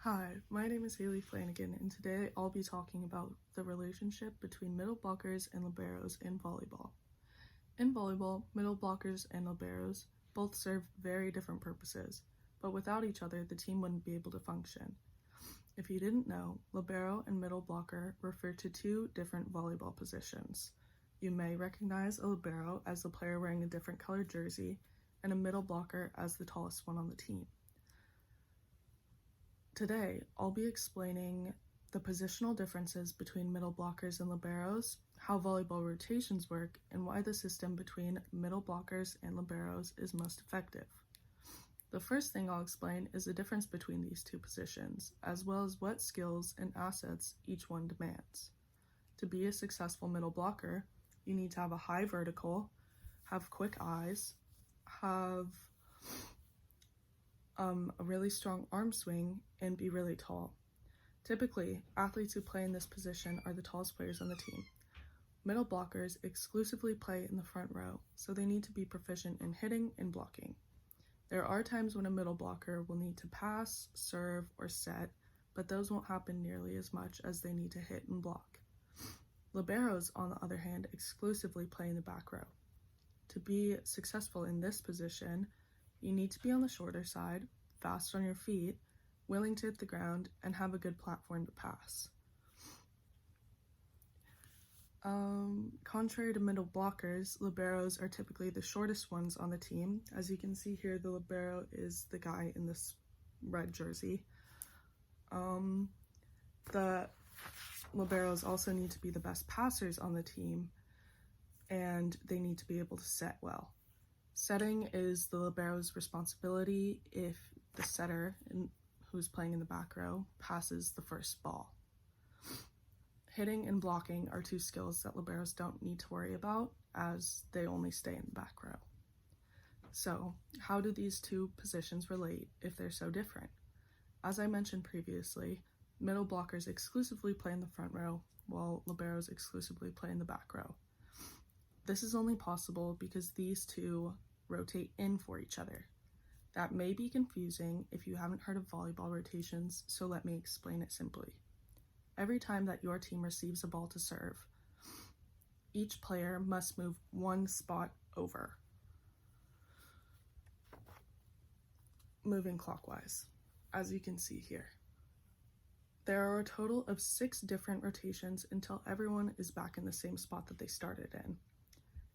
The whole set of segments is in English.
Hi, my name is Haley Flanagan, and today I'll be talking about the relationship between middle blockers and liberos in volleyball. In volleyball, middle blockers and liberos both serve very different purposes, but without each other, the team wouldn't be able to function. If you didn't know, libero and middle blocker refer to two different volleyball positions. You may recognize a libero as the player wearing a different colored jersey, and a middle blocker as the tallest one on the team. Today, I'll be explaining the positional differences between middle blockers and liberos, how volleyball rotations work, and why the system between middle blockers and liberos is most effective. The first thing I'll explain is the difference between these two positions, as well as what skills and assets each one demands. To be a successful middle blocker, you need to have a high vertical, have quick eyes, have a really strong arm swing, and be really tall. Typically, athletes who play in this position are the tallest players on the team. Middle blockers exclusively play in the front row, so they need to be proficient in hitting and blocking. There are times when a middle blocker will need to pass, serve, or set, but those won't happen nearly as much as they need to hit and block. Liberos, on the other hand, exclusively play in the back row. To be successful in this position, you need to be on the shorter side, fast on your feet, willing to hit the ground, and have a good platform to pass. Contrary to middle blockers, liberos are typically the shortest ones on the team. As you can see here, the libero is the guy in this red jersey. The liberos also need to be the best passers on the team, and they need to be able to set well. Setting is the libero's responsibility if the setter, who's playing in the back row, passes the first ball. Hitting and blocking are two skills that liberos don't need to worry about, as they only stay in the back row. So, how do these two positions relate if they're so different? As I mentioned previously, middle blockers exclusively play in the front row, while liberos exclusively play in the back row. This is only possible because these two rotate in for each other. That may be confusing if you haven't heard of volleyball rotations, so let me explain it simply. Every time that your team receives a ball to serve, each player must move one spot over, moving clockwise, as you can see here. There are a total of 6 different rotations until everyone is back in the same spot that they started in.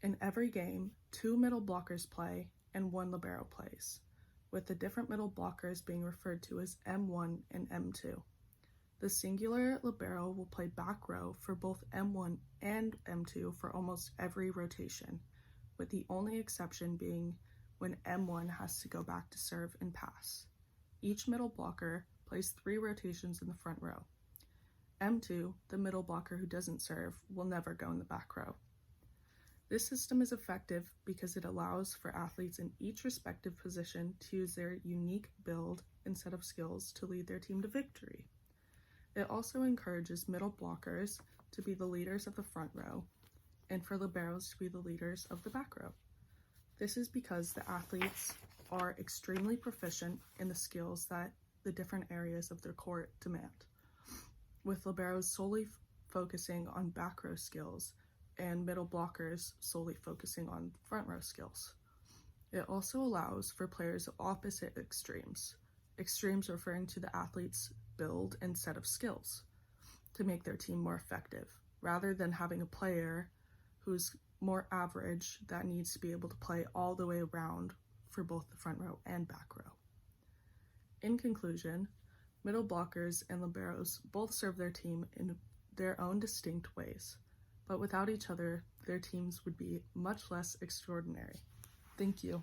In every game, 2 middle blockers play and 1 libero plays, with the different middle blockers being referred to as M1 and M2. The singular libero will play back row for both M1 and M2 for almost every rotation, with the only exception being when M1 has to go back to serve and pass. Each middle blocker plays 3 rotations in the front row. M2, the middle blocker who doesn't serve, will never go in the back row. This system is effective because it allows for athletes in each respective position to use their unique build and set of skills to lead their team to victory. It also encourages middle blockers to be the leaders of the front row and for liberos to be the leaders of the back row. This is because the athletes are extremely proficient in the skills that the different areas of their court demand, with liberos solely focusing on back row skills and middle blockers solely focusing on front row skills. It also allows for players of opposite extremes referring to the athlete's build and set of skills, to make their team more effective, rather than having a player who's more average that needs to be able to play all the way around for both the front row and back row. In conclusion, middle blockers and liberos both serve their team in their own distinct ways, but without each other, their teams would be much less extraordinary. Thank you.